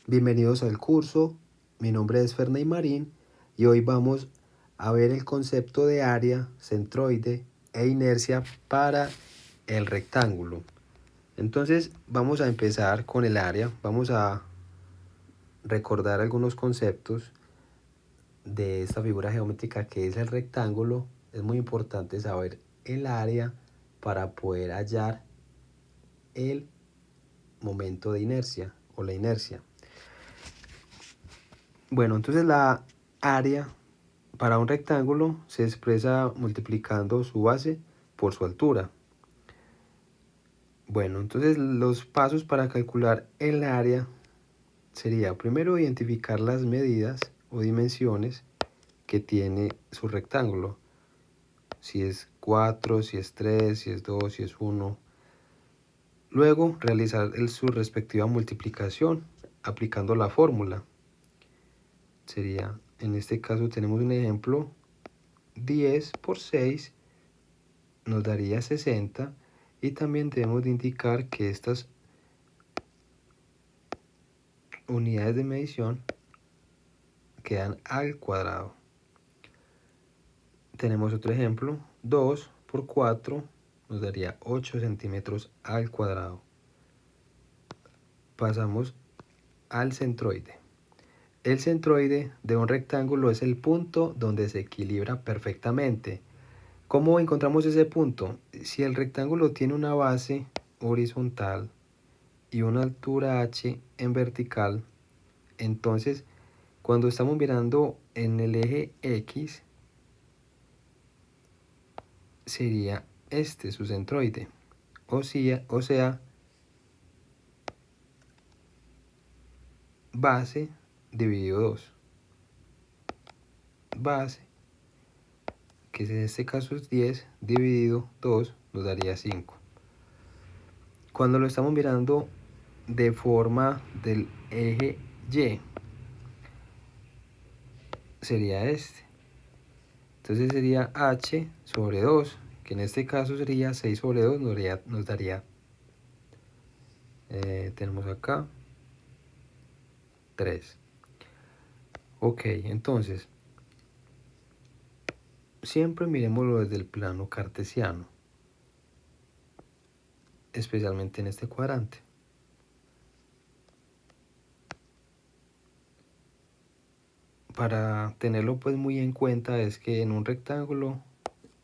Bienvenidos al curso, mi nombre es Ferney Marín y hoy vamos a ver el concepto de área, centroide e inercia para el rectángulo. Entonces vamos a empezar con el área, vamos a recordar algunos conceptos de esta figura geométrica que es el rectángulo. Es muy importante saber el área para poder hallar el momento de inercia o la inercia. Bueno, entonces la área para un rectángulo se expresa multiplicando su base por su altura. Bueno, entonces los pasos para calcular el área sería primero identificar las medidas o dimensiones que tiene su rectángulo. Si es 4, si es 3, si es 2, si es 1. Luego realizar su respectiva multiplicación aplicando la fórmula. Sería, en este caso tenemos un ejemplo, 10 por 6 nos daría 60 y también debemos de indicar que estas unidades de medición quedan al cuadrado. Tenemos otro ejemplo, 2 por 4 nos daría 8 centímetros al cuadrado. Pasamos al centroide. El centroide de un rectángulo es el punto donde se equilibra perfectamente. ¿Cómo encontramos ese punto? Si el rectángulo tiene una base horizontal y una altura h en vertical, entonces cuando estamos mirando en el eje X, sería este su centroide. O sea, base dividido 2. Base, que en este caso es 10, dividido 2, nos daría 5. Cuando lo estamos mirando de forma del eje Y, sería este. Entonces sería h sobre 2, que en este caso sería 6 sobre 2, nos daría tenemos acá 3. Ok, entonces siempre miremoslo desde el plano cartesiano, especialmente en este cuadrante. Para tenerlo pues muy en cuenta es que en un rectángulo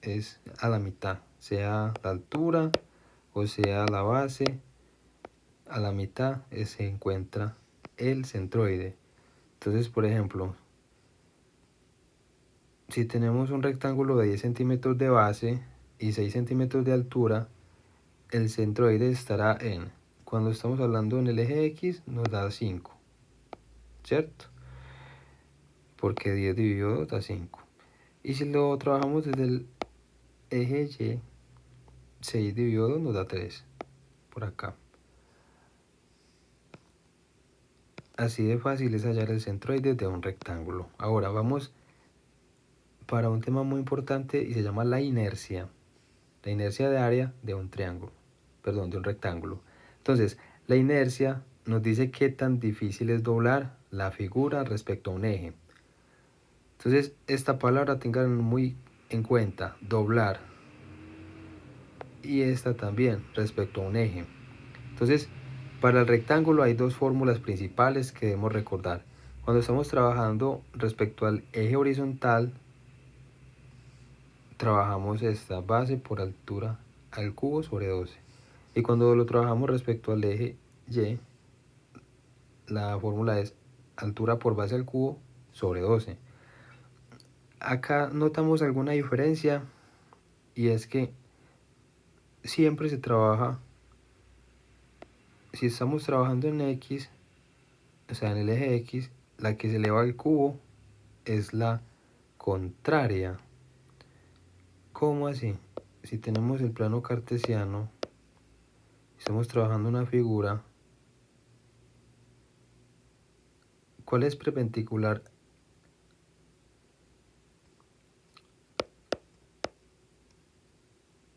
es a la mitad, sea la altura o sea la base, a la mitad se encuentra el centroide. Entonces, por ejemplo, si tenemos un rectángulo de 10 centímetros de base y 6 centímetros de altura, el centroide estará en, cuando estamos hablando en el eje X, nos da 5, ¿cierto? Porque 10 dividido 2 da 5. Y si lo trabajamos desde el eje Y, 6 dividido 2 nos da 3, por acá. Así de fácil es hallar el centroide de un rectángulo. Ahora vamos para un tema muy importante y se llama la inercia. La inercia de área de un triángulo, perdón, de un rectángulo. Entonces, la inercia nos dice qué tan difícil es doblar la figura respecto a un eje. Entonces, esta palabra tengan muy en cuenta, doblar. Y esta también, respecto a un eje. Entonces, para el rectángulo hay dos fórmulas principales que debemos recordar. Cuando estamos trabajando respecto al eje horizontal, trabajamos esta base por altura al cubo sobre 12. Y cuando lo trabajamos respecto al eje Y, la fórmula es altura por base al cubo sobre 12. Acá notamos alguna diferencia y es que siempre se trabaja, si estamos trabajando en X, o sea en el eje X, la que se eleva al cubo es la contraria. ¿Cómo así? Si tenemos el plano cartesiano, estamos trabajando una figura, ¿cuál es perpendicular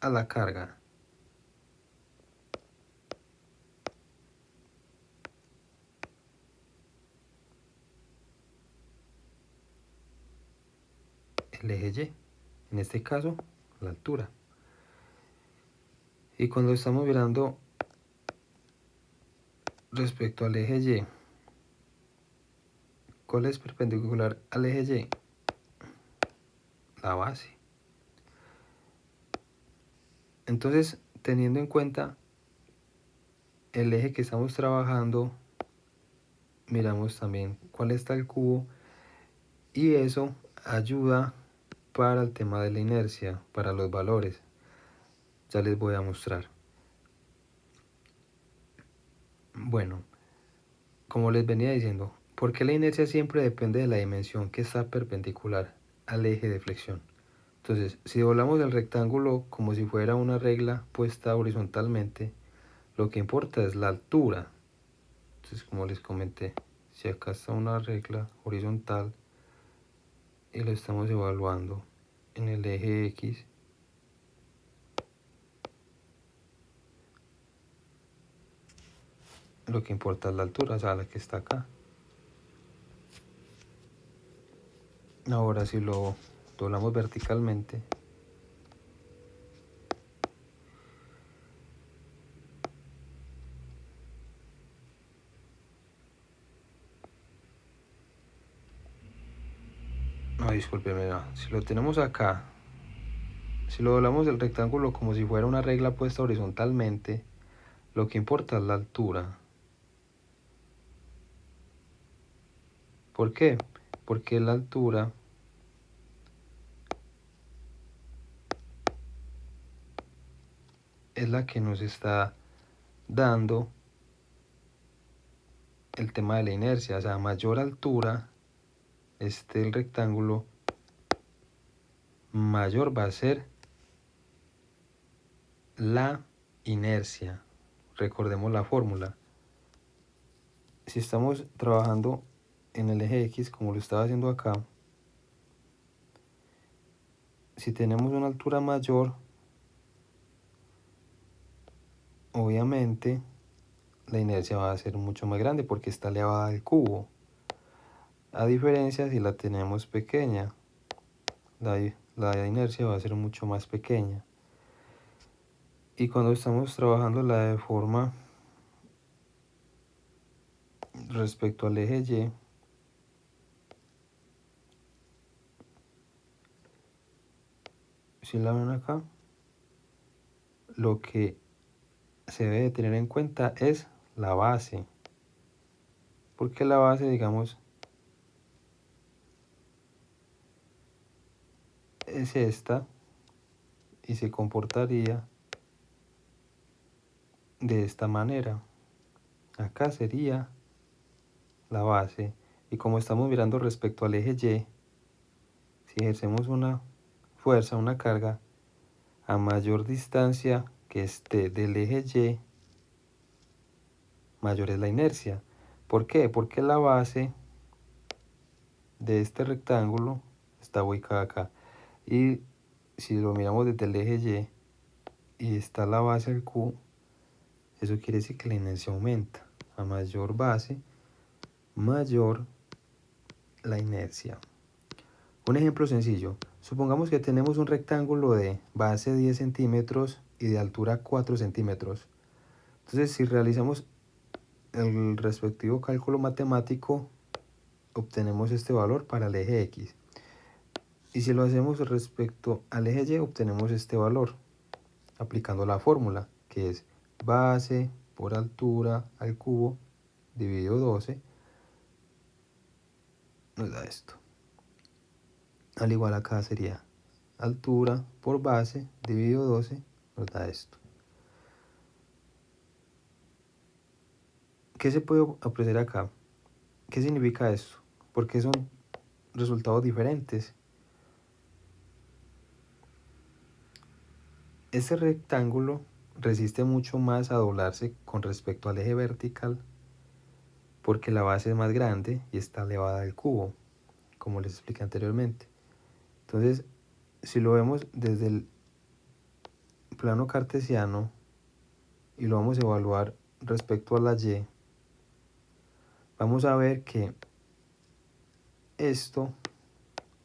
a la carga? el eje Y, en este caso la altura. Y cuando estamos mirando respecto al eje Y, ¿cuál es perpendicular al eje Y? La base. Entonces, teniendo en cuenta el eje que estamos trabajando, miramos también cuál está el cubo, y eso ayuda para el tema de la inercia, para los valores. Ya les voy a mostrar. Bueno, como les venía diciendo, ¿por qué la inercia siempre depende de la dimensión que está perpendicular al eje de flexión? Entonces, si doblamos el rectángulo como si fuera una regla puesta horizontalmente, lo que importa es la altura. Entonces, como les comenté, si acá está una regla horizontal y lo estamos evaluando en el eje X, lo que importa es la altura, o sea, la que está acá. Ahora, si lo doblamos verticalmente, no, discúlpeme, no. Si lo tenemos acá, si lo doblamos el rectángulo como si fuera una regla puesta horizontalmente, lo que importa es la altura. ¿Por qué? Porque la altura es la que nos está dando el tema de la inercia. O sea, a mayor altura esté el rectángulo, mayor va a ser la inercia. Recordemos la fórmula. Si estamos trabajando en el eje X como lo estaba haciendo acá, si tenemos una altura mayor, obviamente la inercia va a ser mucho más grande porque está elevada al cubo. A diferencia si la tenemos pequeña, la inercia va a ser mucho más pequeña. Y cuando estamos trabajando la de forma respecto al eje Y, si la ven acá, lo que se debe de tener en cuenta es la base, porque la base, digamos, es esta y se comportaría de esta manera. Acá sería la base, y como estamos mirando respecto al eje Y, si ejercemos una fuerza, una carga, a mayor distancia que esté del eje Y, mayor es la inercia. ¿Por qué? Porque la base de este rectángulo está ubicada acá. Y si lo miramos desde el eje Y y está la base del Q, eso quiere decir que la inercia aumenta. A mayor base, mayor la inercia. Un ejemplo sencillo. Supongamos que tenemos un rectángulo de base 10 centímetros y de altura 4 centímetros. Entonces, si realizamos el respectivo cálculo matemático, obtenemos este valor para el eje X. Y si lo hacemos respecto al eje Y, obtenemos este valor, aplicando la fórmula, que es base por altura al cubo dividido 12, nos da esto. Al igual acá sería altura por base dividido 12, nos da esto. ¿Qué se puede apreciar acá? ¿Qué significa esto? Porque son resultados diferentes. Este rectángulo resiste mucho más a doblarse con respecto al eje vertical porque la base es más grande y está elevada al cubo, como les expliqué anteriormente. Entonces, si lo vemos desde el plano cartesiano y lo vamos a evaluar respecto a la Y, vamos a ver que esto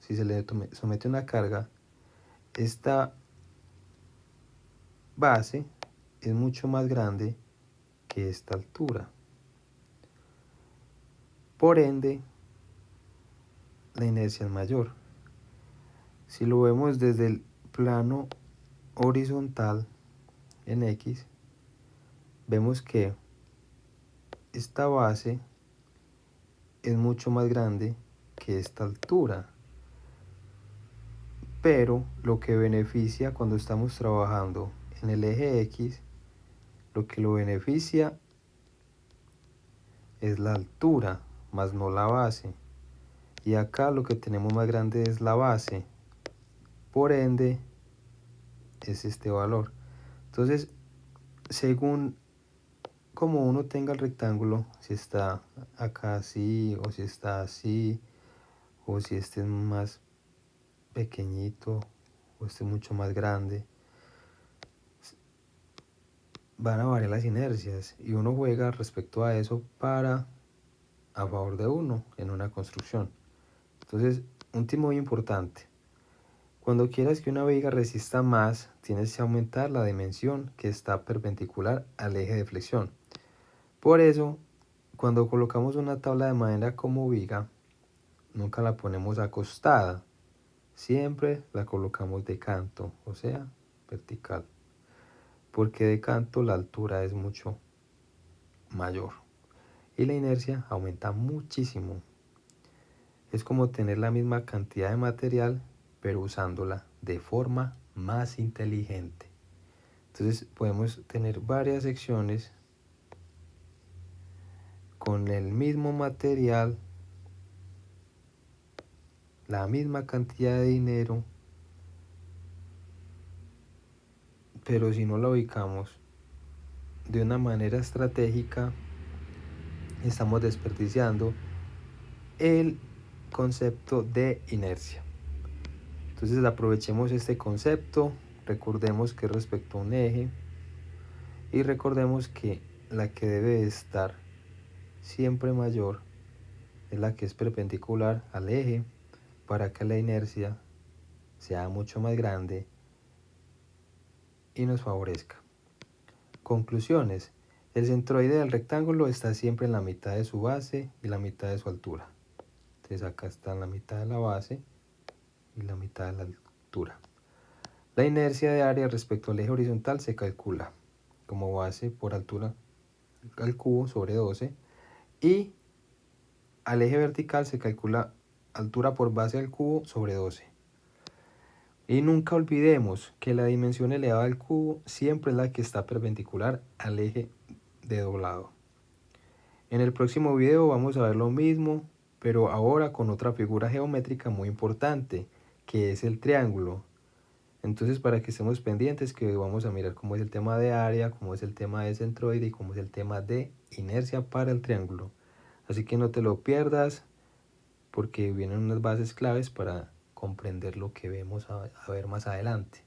si se le somete una carga, esta base es mucho más grande que esta altura. Por ende, la inercia es mayor. Si lo vemos desde el plano horizontal en X, vemos que esta base es mucho más grande que esta altura. Pero lo que beneficia cuando estamos trabajando en el eje X, lo que lo beneficia es la altura, más no la base. Y acá lo que tenemos más grande es la base. Por ende, es este valor. Entonces, según como uno tenga el rectángulo, si está acá así, o si está así, o si este es más pequeñito, o este es mucho más grande, van a variar las inercias y uno juega respecto a eso para a favor de uno en una construcción. Entonces, un tip muy importante: cuando quieras que una viga resista más, tienes que aumentar la dimensión que está perpendicular al eje de flexión. Por eso, cuando colocamos una tabla de madera como viga, nunca la ponemos acostada, siempre la colocamos de canto, o sea, vertical, porque de canto la altura es mucho mayor y la inercia aumenta muchísimo. Es como tener la misma cantidad de material, pero usándola de forma más inteligente. Entonces podemos tener varias secciones con el mismo material, la misma cantidad de dinero, pero si no la ubicamos de una manera estratégica, estamos desperdiciando el concepto de inercia. Entonces aprovechemos este concepto, recordemos que respecto a un eje, y recordemos que la que debe estar siempre mayor es la que es perpendicular al eje, para que la inercia sea mucho más grande y nos favorezca. Conclusiones: el centroide del rectángulo está siempre en la mitad de su base y la mitad de su altura. Entonces acá está la mitad de la base y la mitad de la altura. La inercia de área respecto al eje horizontal se calcula como base por altura al cubo sobre 12, y al eje vertical se calcula altura por base al cubo sobre 12. Y nunca olvidemos que la dimensión elevada al cubo siempre es la que está perpendicular al eje de doblado. En el próximo video vamos a ver lo mismo, pero ahora con otra figura geométrica muy importante, que es el triángulo. Entonces, para que estemos pendientes, que vamos a mirar cómo es el tema de área, cómo es el tema de centroide y cómo es el tema de inercia para el triángulo. Así que no te lo pierdas, porque vienen unas bases claves para comprender lo que vemos a ver más adelante.